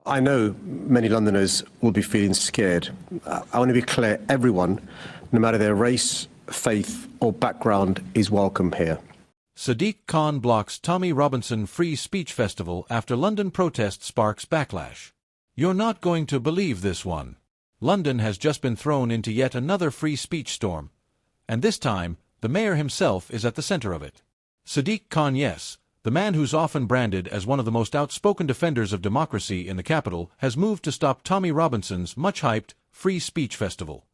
I know many Londoners will be feeling scared. I want to be clear, everyone, no matter their race, faith or background, is welcome here. Sadiq Khan blocks Tommy Robinson Free Speech Festival after London protest sparks backlash. You're not going to believe this one. London has just been thrown into yet another free speech storm, and this time, the mayor himself is at the center of it. Sadiq Khan, yes, the man who's often branded as one of the most outspoken defenders of democracy in the capital, has moved to stop Tommy Robinson's much-hyped Free Speech Festival.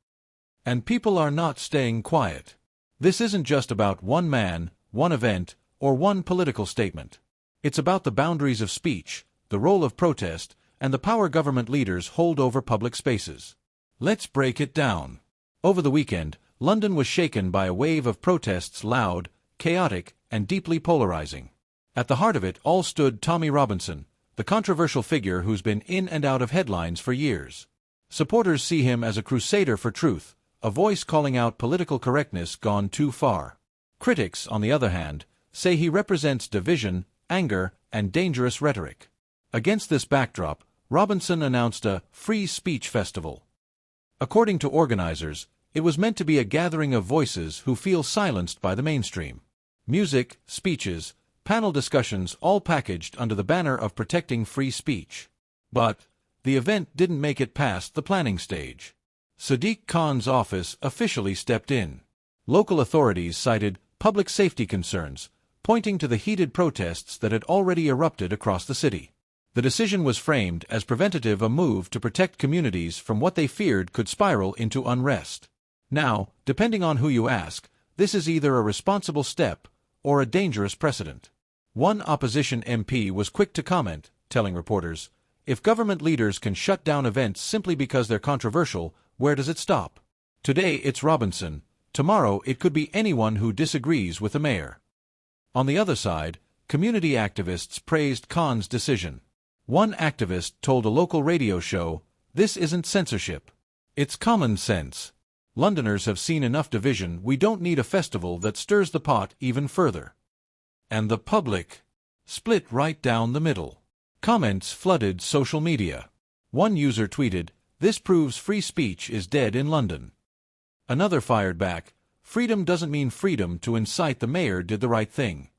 And people are not staying quiet. This isn't just about one man, one event, or one political statement. It's about the boundaries of speech, the role of protest, and the power government leaders hold over public spaces. Let's break it down. Over the weekend, London was shaken by a wave of protests, loud, chaotic, and deeply polarizing. At the heart of it all stood Tommy Robinson, the controversial figure who's been in and out of headlines for years. Supporters see him as a crusader for truth, a voice calling out political correctness gone too far. Critics, on the other hand, say he represents division, anger, and dangerous rhetoric. Against this backdrop, Robinson announced a free speech festival. According to organizers, it was meant to be a gathering of voices who feel silenced by the mainstream. Music, speeches, panel discussions, all packaged under the banner of protecting free speech. But the event didn't make it past the planning stage. Sadiq Khan's office officially stepped in. Local authorities cited public safety concerns, pointing to the heated protests that had already erupted across the city. The decision was framed as preventative, a move to protect communities from what they feared could spiral into unrest. Now, depending on who you ask, this is either a responsible step or a dangerous precedent. One opposition MP was quick to comment, telling reporters, "If government leaders can shut down events simply because they're controversial, where does it stop? Today it's Robinson, tomorrow it could be anyone who disagrees with the mayor." On the other side, community activists praised Khan's decision. One activist told a local radio show, "This isn't censorship. It's common sense. Londoners have seen enough division, we don't need a festival that stirs the pot even further." And the public split right down the middle. Comments flooded social media. One user tweeted, "This proves free speech is dead in London." Another fired back, "Freedom doesn't mean freedom to incite. The mayor did the right thing."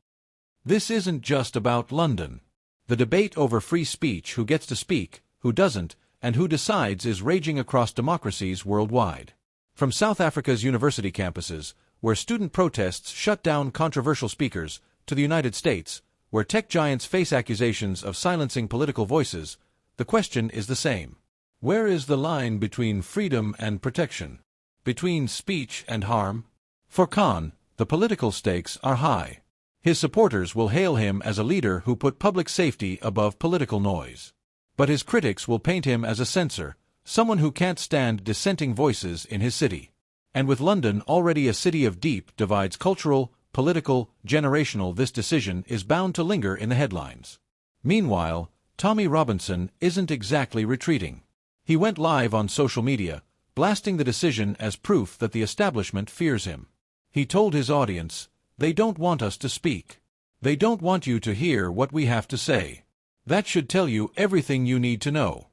This isn't just about London. The debate over free speech, who gets to speak, who doesn't, and who decides, is raging across democracies worldwide. From South Africa's university campuses, where student protests shut down controversial speakers, to the United States, where tech giants face accusations of silencing political voices, the question is the same. Where is the line between freedom and protection? Between speech and harm? For Khan, the political stakes are high. His supporters will hail him as a leader who put public safety above political noise. But his critics will paint him as a censor, someone who can't stand dissenting voices in his city. And with London already a city of deep divides, cultural, political, generational, this decision is bound to linger in the headlines. Meanwhile, Tommy Robinson isn't exactly retreating. He went live on social media, blasting the decision as proof that the establishment fears him. He told his audience, "They don't want us to speak. They don't want you to hear what we have to say. That should tell you everything you need to know."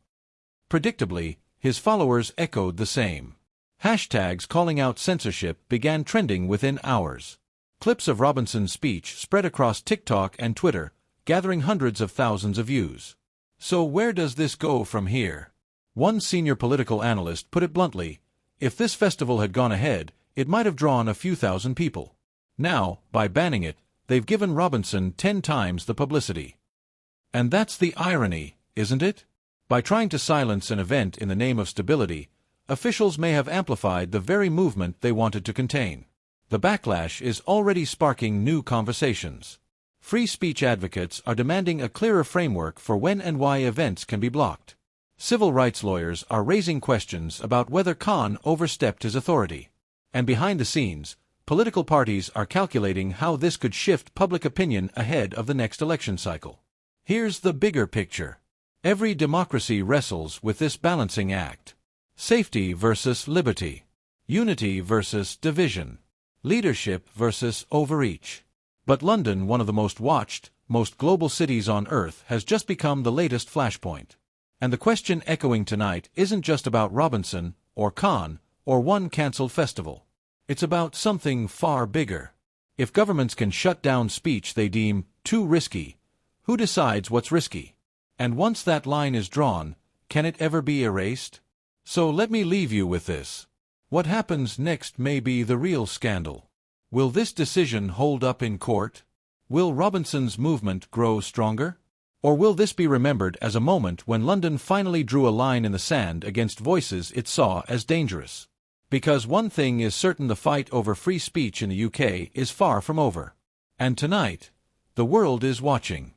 Predictably, his followers echoed the same. Hashtags calling out censorship began trending within hours. Clips of Robinson's speech spread across TikTok and Twitter, gathering hundreds of thousands of views. So where does this go from here? One senior political analyst put it bluntly, "If this festival had gone ahead, it might have drawn a few thousand people. Now, by banning it, they've given Robinson 10 times the publicity." And that's the irony, isn't it? By trying to silence an event in the name of stability, officials may have amplified the very movement they wanted to contain. The backlash is already sparking new conversations. Free speech advocates are demanding a clearer framework for when and why events can be blocked. Civil rights lawyers are raising questions about whether Khan overstepped his authority. And behind the scenes, political parties are calculating how this could shift public opinion ahead of the next election cycle. Here's the bigger picture. Every democracy wrestles with this balancing act. Safety versus liberty. Unity versus division. Leadership versus overreach. But London, one of the most watched, most global cities on Earth, has just become the latest flashpoint. And the question echoing tonight isn't just about Robinson, or Khan, or one cancelled festival. It's about something far bigger. If governments can shut down speech they deem too risky, who decides what's risky? And once that line is drawn, can it ever be erased? So let me leave you with this. What happens next may be the real scandal. Will this decision hold up in court? Will Robinson's movement grow stronger? Or will this be remembered as a moment when London finally drew a line in the sand against voices it saw as dangerous? Because one thing is certain, the fight over free speech in the UK is far from over. And tonight, the world is watching.